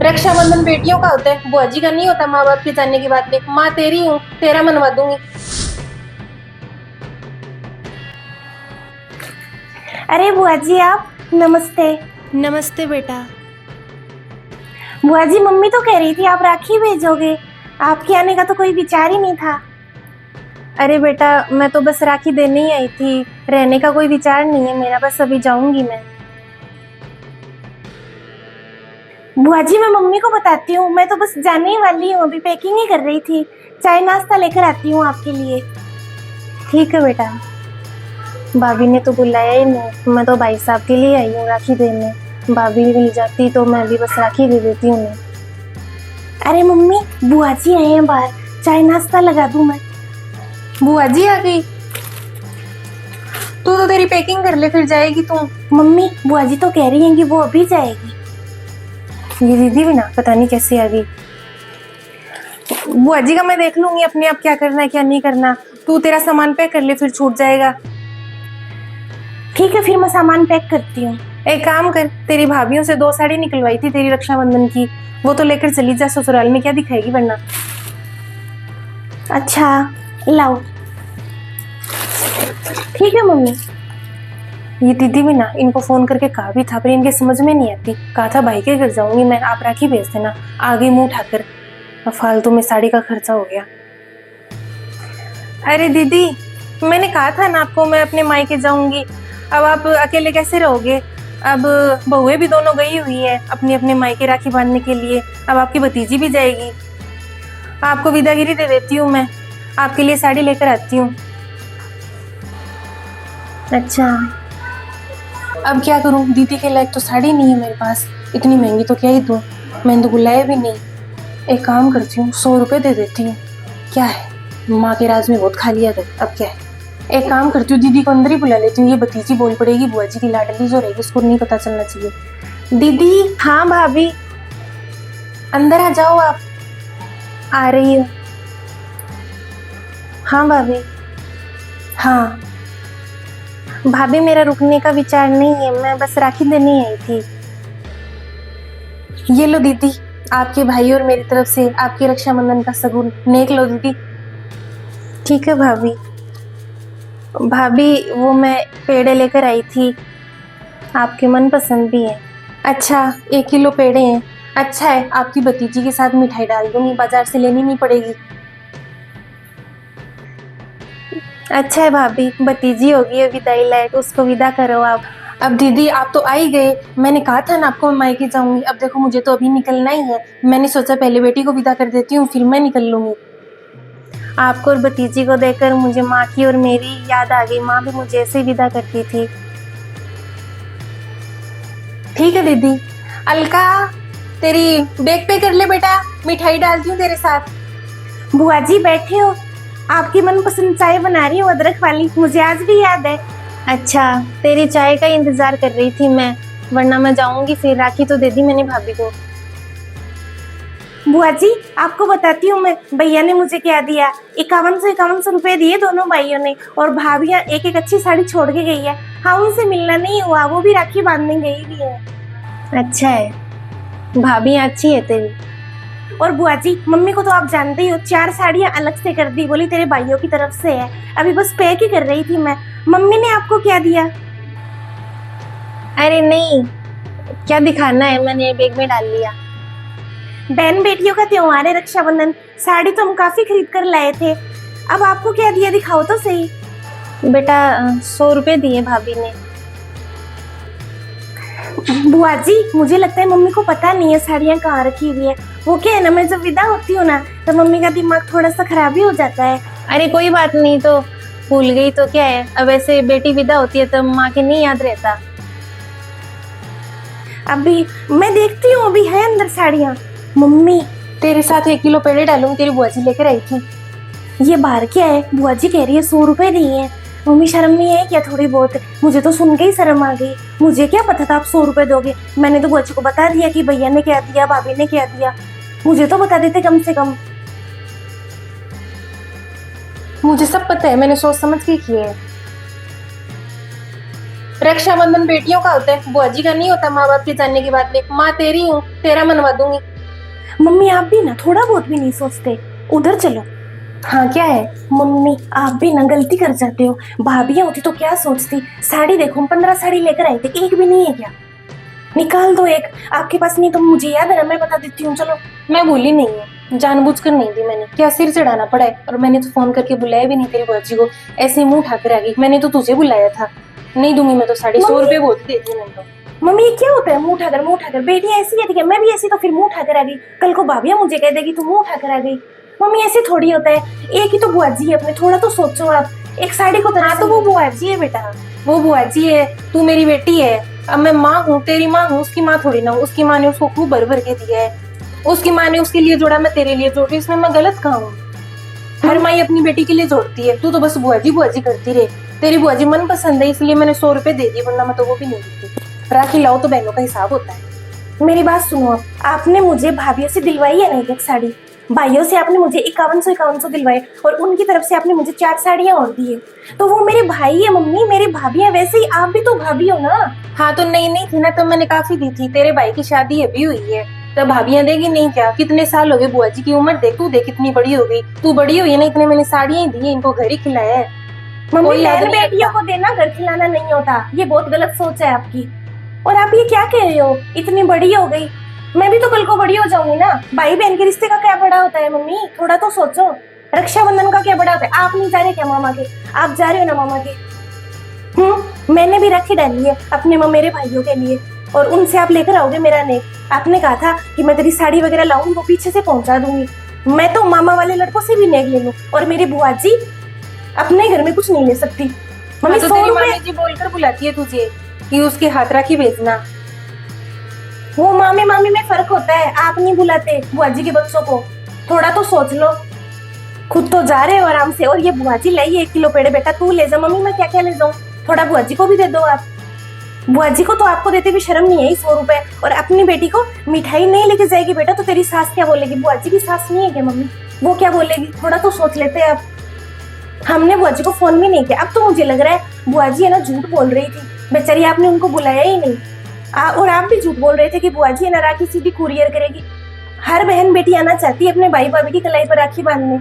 रक्षाबंधन बेटियों का होता है, बुआ जी का नहीं होता। माँ बाप के जानने की बात नहीं, माँ तेरी हूँ, तेरा मनवा दूंगी। अरे बुआ जी आप, नमस्ते। नमस्ते बेटा। बुआ जी मम्मी तो कह रही थी आप राखी भेजोगे, आपके आने का तो कोई विचार ही नहीं था। अरे बेटा, मैं तो बस राखी देने ही आई थी, रहने का कोई विचार नहीं है मेरा, बस अभी जाऊंगी मैं। बुआ जी मैं मम्मी को बताती हूँ, मैं तो बस जाने ही वाली हूँ, अभी पैकिंग ही कर रही थी। चाय नाश्ता लेकर आती हूँ आपके लिए। ठीक है बेटा। भाभी ने तो बुलाया ही नहीं, मैं तो भाई साहब के लिए आई हूँ राखी देने। भाभी मिल जाती तो मैं भी बस राखी दे देती उन्हें। अरे मम्मी, बुआ जी आए हैं बाहर, चाय नाश्ता लगा दूँ मैं। बुआ जी आ गई? तू तो तेरी पैकिंग कर ले, फिर जाएगी तू। मम्मी बुआ जी तो कह रही हैं कि वो अभी जाएगी। ये दीदी भी ना पता नहीं कैसे आ गई। बुआ जी का मैं देख लूंगी अपने आप क्या करना है क्या नहीं करना। तू तेरा सामान पैक कर ले, फिर छूट जाएगा। ठीक है फिर मैं सामान पैक करती हूँ। एक काम कर, तेरी भाभीयों से 2 साड़ी निकलवाई थी तेरी रक्षाबंधन की, वो तो लेकर चली जा ससुराल में, क्या दिखाएगी वरना। अच्छा लाओ। ठीक है मम्मी। ये दीदी भी ना, इनको फोन करके कहा भी था पर इनके समझ में नहीं आती। कहा था भाई के घर जाऊंगी मैं, आप राखी भेज देना, आ गई मुंह उठाकर। अब फालतू में साड़ी का खर्चा हो गया। अरे दीदी, मैंने कहा था ना आपको मैं अपने मायके जाऊंगी, अब आप अकेले कैसे रहोगे। अब बहुएं भी दोनों गई हुई है अपने अपने मायके राखी बांधने के लिए, अब आपकी भतीजी भी जाएगी। आपको विदागिरी दे देती हूँ मैं, आपके लिए साड़ी लेकर आती हूँ। अच्छा अब क्या करूं, दीदी के लायक तो साड़ी नहीं है मेरे पास, इतनी महंगी तो क्या ही दूं। मैंने तो बुलाया भी नहीं। एक काम करती हूँ, 100 रुपये दे देती हूँ, क्या है, माँ के राज में बहुत खा लिया था, अब क्या है। एक काम करती हूँ, दीदी को अंदर ही बुला लेती हूँ, ये भतीजी बोल पड़ेगी, बुआ जी की लाडली जो रहेगी उसको नहीं पता चलना चाहिए। दीदी। हाँ भाभी। अंदर आ जाओ आप। आ रही हूँ। हाँ भाभी। हाँ भाभी, मेरा रुकने का विचार नहीं है, मैं बस राखी देने आई थी। ये लो दीदी, आपके भाई और मेरी तरफ से आपके रक्षाबंधन का सगुन, नेक लो दीदी। ठीक है भाभी। भाभी वो मैं पेड़े लेकर आई थी, आपके मन पसंद भी है। अच्छा, 1 किलो पेड़े हैं। अच्छा है, आपकी भतीजी के साथ मिठाई डाल दूंगी, बाजार से लेनी नहीं पड़ेगी। अच्छा है भाभी, भतीजी होगी अभी विदाई लायक, उसको विदा करो आप। अब दीदी आप तो आ ही गए, मैंने कहा था ना आपको मैं मायके जाऊंगी। अब देखो मुझे तो अभी निकलना ही है, मैंने सोचा पहले बेटी को विदा कर देती हूँ, फिर मैं निकल लूंगी। आपको और भतीजी को देखकर मुझे माँ की और मेरी याद आ गई, माँ भी मुझे ऐसे ही विदा करती थी। ठीक है दीदी। अलका, तेरी बैग पे कर ले बेटा, मिठाई डालती हूँ तेरे साथ। बुआ जी बैठे हो, आपकी मनपसंद चाय बना रही हूँ अदरक वाली, मुझे आज भी याद है। अच्छा, तेरी चाय का इंतजार कर रही थी मैं, वरना मैं जाऊंगी फिर। राखी तो दे दी मैंने भाभी को। बुआ जी आपको बताती हूँ मैं, भैया ने मुझे क्या दिया, 5100 रुपए दिए दोनों भाइयों ने, और भाभियाँ एक एक अच्छी साड़ी छोड़ के गई है। हाँ उनसे मिलना नहीं हुआ, वो भी राखी बांधने गई भी है। अच्छा है, भाभी अच्छी है तेरी। और बुआ जी मम्मी को तो आप जानते ही हो, 4 साड़ियाँ अलग से कर दी, बोली तेरे भाइयों की तरफ से है। अभी बस पैक ही कर रही थी मैं। मम्मी ने आपको क्या दिया? अरे नहीं, क्या दिखाना है, मैंने बैग में डाल लिया। बहन बेटियों का त्योहार है रक्षाबंधन, साड़ी तो हम काफी खरीद कर लाए थे। अब आपको क्या दिया, दिखाओ तो सही। बेटा 100 रुपये दिए भाभी ने। बुआ जी मुझे लगता है मम्मी को पता नहीं है साड़ियाँ कहाँ रखी हुई है। वो क्या है ना, मैं जब विदा होती हूँ ना तो मम्मी का दिमाग थोड़ा सा खराब ही हो जाता है। अरे कोई बात नहीं, तो भूल गई तो क्या है, अब ऐसे बेटी विदा होती है तो माँ के नहीं याद रहता। अभी मैं देखती हूँ, अभी है अंदर साड़ियाँ। मम्मी तेरे साथ 1 किलो पेड़े डालूंगी, तेरी बुआ जी लेकर आई थी। ये बाहर क्या है, बुआ जी कह रही है 100 रुपए दिए हैं। मम्मी शर्म नहीं है क्या थोड़ी बहुत? मुझे तो सुन के ही शर्म आ गई, मुझे क्या पता था आप 100 रुपए दोगे। मैंने तो बुआ जी को बता दिया कि भैया ने क्या दिया, भाभी ने क्या दिया, मुझे तो बता देते कम से कम। मुझे सब पता है, मैंने सोच समझ के किए है। रक्षाबंधन बेटियों का होता है, बुआ जी का नहीं होता। माँ बाप के जानने की बात नहीं, माँ तेरी हूँ, तेरा मनवा दूंगी। मम्मी आप भी ना थोड़ा बहुत भी नहीं सोचते, उधर चलो। हाँ क्या है? मम्मी आप भी ना गलती कर जाते हो, भाभियां होती तो क्या सोचती। साड़ी देखो, हम 15 साड़ी लेकर आए थे, एक भी नहीं है क्या? निकाल दो एक, आपके पास नहीं तो मुझे याद है ना, मैं बता देती हूँ चलो। मैं भूली नहीं है, जानबूझकर नहीं दी मैंने, क्या सिर चढ़ाना पड़ा है? और मैंने तो फोन करके बुलाया भी नहीं तेरी बुआजी को, ऐसे ही मुंह उठाकर आ गई। मैंने तो तुझे बुलाया था। नहीं दूंगी मैं तो साड़ी, 100 रुपए बहुत देती हूँ मैंने तो। मम्मी ये क्या होता है मुंह उठाकर? बेटी ऐसी है, ठीक है मैं भी ऐसी, तो फिर मुंह उठाकर आ गई। कल को भाभियां मुझे कह देगी तू मुंह उठाकर आ गई। मम्मी ऐसे थोड़ी होता है, एक ही तो बुआजी है अपने, थोड़ा तो सोचो आप। एक साड़ी को हाँ तो वो बुआजी है बेटा, वो बुआजी है, तू मेरी बेटी है। अब मैं माँ हूँ, तेरी माँ हूँ, उसकी माँ थोड़ी ना हूँ। उसकी माँ ने उसको खूब भर भर के दिया है, उसकी माँ ने उसके लिए जोड़ा, मैं तेरे लिए जोड़ रही हूँ। इसमें मैं गलत कहाँ हूँ? हर माँ अपनी बेटी के लिए जोड़ती है, तू तो बस बुआजी बुआजी करती रहे। तेरी बुआजी मन पसंद है इसलिए मैंने 100 रुपए दे दिए, वरना मैं तो वो भी नहीं देती। राखी लाओ तो बहनों का हिसाब होता है। मेरी बात सुनो आप, आपने मुझे भाभियों से दिलवाई है नहीं एक साड़ी, भाइयों से आपने मुझे 5100 दिलवाए, और उनकी तरफ से आपने मुझे 4 साड़ियां और दी है। तो वो मेरे भाई है मम्मी, मेरी भाभियां, वैसे ही आप भी तो भाभी हो ना। हाँ तो नहीं थी ना तब मैंने काफी दी थी। तेरे भाई की शादी अभी हुई है, तब भाभियां देगी नहीं क्या? कितने साल हो गए, बुआजी की उम्र देख, तू देख कितनी बड़ी हो गई। तू बड़ी हुई है ना, इतने मैंने साड़ियां ही दी है, इनको घर ही खिलाया है। मम्मी कोई याद बहन नहीं बेटियों रखता। को देना घर खिलाना नहीं होता, ये बहुत गलत सोच है आपकी। और आप ये क्या कह रहे हो, इतनी बड़ी हो गई, मैं भी तो कल को बड़ी हो जाऊंगी ना। भाई बहन के रिश्ते का क्या बड़ा होता है मम्मी, थोड़ा तो सोचो। रक्षाबंधन का क्या बड़ा होता है? आप नहीं जा रहे क्या मामा के? आप जा रहे हो ना मामा के? मैंने भी राखी डाली है अपने मेरे भाइयों के लिए, और उनसे आप लेकर आओगे मेरा नेक। आपने कहा था कि मैं तेरी साड़ी वगैरह लाऊंगी, वो पीछे से पहुंचा दूंगी। मैं तो मामा वाले लड़कों से भी नेक ले लूं, और मेरी बुआ जी अपने घर में कुछ नहीं ले सकती। मम्मी तो 100 तेरी रुपए, मामी जी बोलकर बुलाती है तुझे कि उसके हाथ राखी भेजना। वो मामी मामी में फर्क होता है, आप नहीं बुलाते बुआ जी के बच्चों को, थोड़ा तो सोच लो। खुद तो जा रहे हो आराम से, और ये बुआ जी लाई 1 किलो पेड़े, बेटा तू ले जा। मम्मी मैं क्या क्या ले जाऊं, थोड़ा बुआ जी को भी दे दो आप। बुआ जी को तो आपको देते भी शर्म नहीं है 100 रुपए, और अपनी बेटी को मिठाई नहीं लेके जाएगी बेटा तो तेरी सास क्या बोलेगी? बुआ जी की सास नहीं है क्या मम्मी, वो क्या बोलेगी? थोड़ा तो सोच लेते आप। हमने बुआ जी को फोन भी नहीं किया। अब तो मुझे लग रहा है बुआ जी है ना झूठ बोल रही थी, बेचारी आपने उनको बुलाया ही नहीं। और आप भी झूठ बोल रहे थे कि बुआ जी है ना राखी सीधी कुरियर करेगी। हर बहन बेटी आना चाहती है अपने भाई भाभी की कलाई पर राखी बांधने,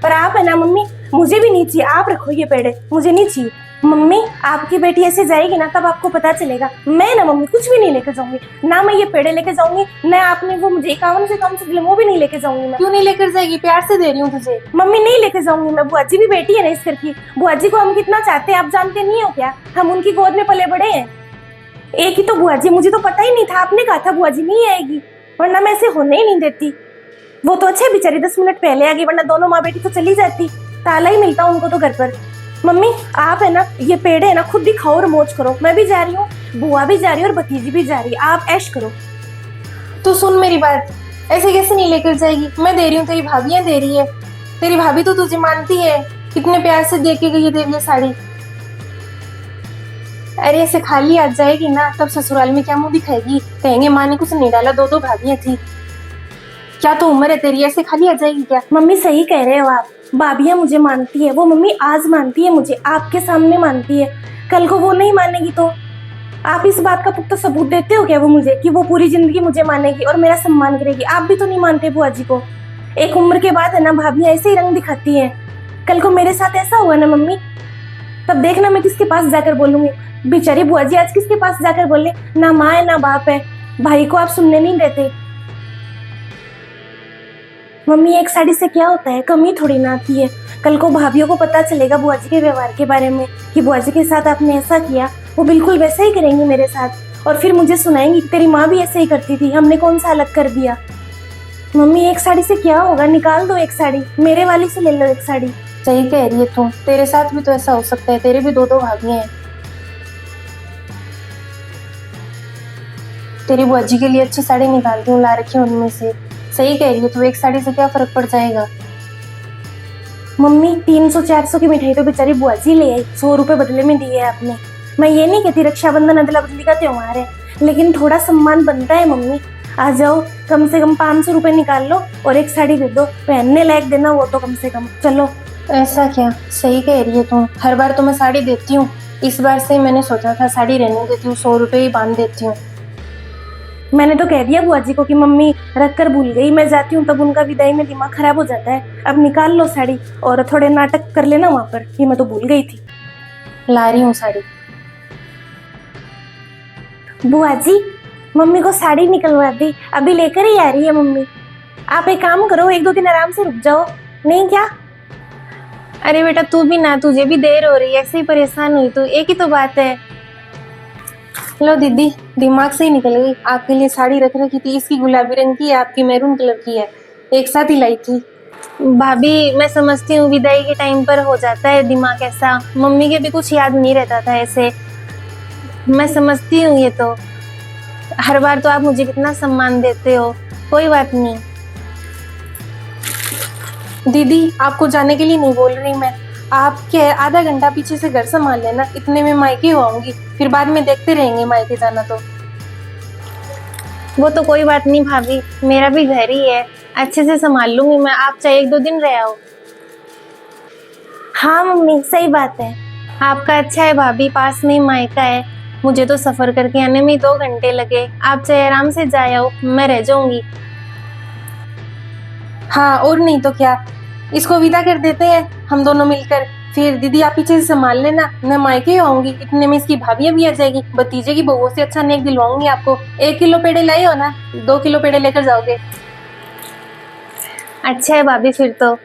पर आप है ना मम्मी, मुझे भी नहीं चाहिए, आप रखो ये पेड़े, मुझे नहीं चाहिए। मम्मी आपकी बेटी ऐसे जाएगी ना तब आपको पता चलेगा। मैं ना मम्मी कुछ भी नहीं लेके जाऊंगी ना, मैं ये पेड़े लेके जाऊंगी ना, आपने वो मुझे 51 से कम से दिले वो भी नहीं लेके जाऊंगी मैं। क्यों नहीं लेकर जाएगी? प्यार से दे रही हूँ तुझे। मम्मी नहीं लेके जाऊंगी मैं, बुआ जी भी बेटी है ना इस घर की। बुआ जी को हम कितना चाहते हैं आप जानते नहीं हो क्या? हम उनकी गोद में पले बड़े हैं। एक ही तो बुआ जी, मुझे तो पता ही नहीं था, आपने कहा था बुआ जी नहीं आएगी, वरना मैं ऐसे होने ही नहीं देती। वो तो अच्छे बेचारी 10 मिनट पहले आ गई, वरना दोनों माँ बेटी तो चली जाती, ताला ही मिलता उनको तो घर पर। मम्मी आप है ना ये पेड़े है ना खुद भी खाओ और मौज करो, मैं भी जा रही हूँ, बुआ भी जा रही है और भतीजी भी जा रही है, आप ऐश करो। तो सुन मेरी बात, ऐसे कैसे नहीं लेकर जाएगी? मैं दे रही हूँ, तेरी भाभियां दे रही है। तेरी भाभी तो तुझे मानती है, कितने प्यार से दे के गई है तेरी ये साड़ी। अरे ऐसे खाली आ जाएगी ना तब ससुराल में क्या मुंह दिखाएगी? कहेंगे माँ ने कुछ नहीं डाला, 2 भाभियां थी। क्या तो उम्र है तेरी, ऐसे खाली आ जाएगी क्या? मम्मी सही कह रहे हो आप, भाभियां मुझे मानती है, वो मम्मी आज मानती है मुझे, आपके सामने मानती है, कल को वो नहीं मानेगी तो आप इस बात का पुख्ता सबूत देते हो क्या वो मुझे कि वो पूरी जिंदगी मुझे मानेगी और मेरा सम्मान करेगी? आप भी तो नहीं मानते बुआ जी को। एक उम्र के बाद है ना भाभियां ऐसे ही रंग दिखाती हैं। कल को मेरे साथ ऐसा हुआ ना मम्मी, तब देखना मैं किसके पास जाकर बोलूंगी। बेचारी बुआ जी आज किसके पास जाकर बोले, ना माँ है ना बाप है, भाई को आप सुनने नहीं देते। मम्मी एक साड़ी से क्या होता है, कमी थोड़ी ना आती है। कल को भाभियों को पता चलेगा बुआ जी के व्यवहार के बारे में कि बुआ जी के साथ आपने ऐसा किया, वो बिल्कुल वैसा ही करेंगी मेरे साथ, और फिर मुझे सुनाएंगी कि तेरी माँ भी ऐसे ही करती थी, हमने कौन सा अलग कर दिया। मम्मी एक साड़ी से क्या होगा, निकाल दो एक साड़ी, मेरे वाली से ले लो एक साड़ी। सही कह रही है तू, तेरे साथ भी तो ऐसा हो सकता है, तेरे भी 2 भाभियां हैं। तेरी बुआ जी के लिए अच्छी साड़ी निकालती हूँ, ला रखी है उनमें से। सही कह रही है तू, एक साड़ी से क्या फर्क पड़ जाएगा? मम्मी 300-400 की मिठाई तो बेचारी बुआ जी ले आई, 100 रुपए बदले में दिए आपने। मैं ये नहीं कहती रक्षाबंधन अदला बदली का त्योहार है, लेकिन थोड़ा सम्मान बनता है मम्मी। आ जाओ, कम से कम 500 रुपए निकाल लो और एक साड़ी दे दो, पहनने लायक देना वो तो कम से कम। चलो। ऐसा क्या? सही कह रही है तू, हर बार तो मैं साड़ी देती हूँ, इस बार से मैंने सोचा था साड़ी रहने देती हूँ, 100 रुपए ही बांध देती हूँ। मैंने तो कह दिया बुआ जी को कि मम्मी रख कर भूल गई, मैं जाती हूँ तब उनका विदाई में दिमाग खराब हो जाता है। अब निकाल लो साड़ी और थोड़े नाटक कर लेना वहां पर कि मैं तो भूल गई थी। ला रही हूँ साड़ी। बुआ जी मम्मी को साड़ी निकलवा दी, अभी लेकर ही आ रही है मम्मी। आप एक काम करो, 1-2 दिन आराम से रुक जाओ। नहीं क्या? अरे बेटा तू भी ना, तुझे भी देर हो रही है, ऐसे ही परेशान हुई तू, एक ही तो बात है। लो दीदी, दिमाग से ही निकल गई। आपके लिए साड़ी रख रखी थी, इसकी गुलाबी रंग की है, आपकी मैरून कलर की है, एक साथ ही लाई थी। भाभी मैं समझती हूँ विदाई के टाइम पर हो जाता है दिमाग ऐसा, मम्मी के भी कुछ याद नहीं रहता था ऐसे, मैं समझती हूँ ये तो। हर बार तो आप मुझे कितना सम्मान देते हो, कोई बात नहीं। दीदी आपको जाने के लिए नहीं बोल रही मैं, आप क्या है, आधा घंटा पीछे से घर संभाल लेना, इतने में मायके हो आऊंगी, फिर बाद में देखते रहेंगे मायके जाना तो। वो तो कोई बात नहीं भाभी, मेरा भी घर ही है, अच्छे से संभाल लूंगी मैं, आप चाहे 1-2 दिन रह आओ। हाँ मम्मी सही बात है। आपका अच्छा है भाभी, पास में ही मायका है, मुझे तो सफर करके आने में ही 2 घंटे लगे, आप चाहे आराम से जाए आओ, मैं रह जाऊंगी। हाँ और नहीं तो क्या, इसको विदा कर देते हैं हम दोनों मिलकर, फिर दीदी आप पीछे से संभाल लेना, मैं मायके आऊंगी, इतने में इसकी भाभी भी आ जाएगी, भतीजे की बहुओं से अच्छा नेक दिलवाऊंगी आपको। 1 किलो पेड़े लाए हो ना, 2 किलो पेड़े लेकर जाओगे। अच्छा है भाभी फिर तो।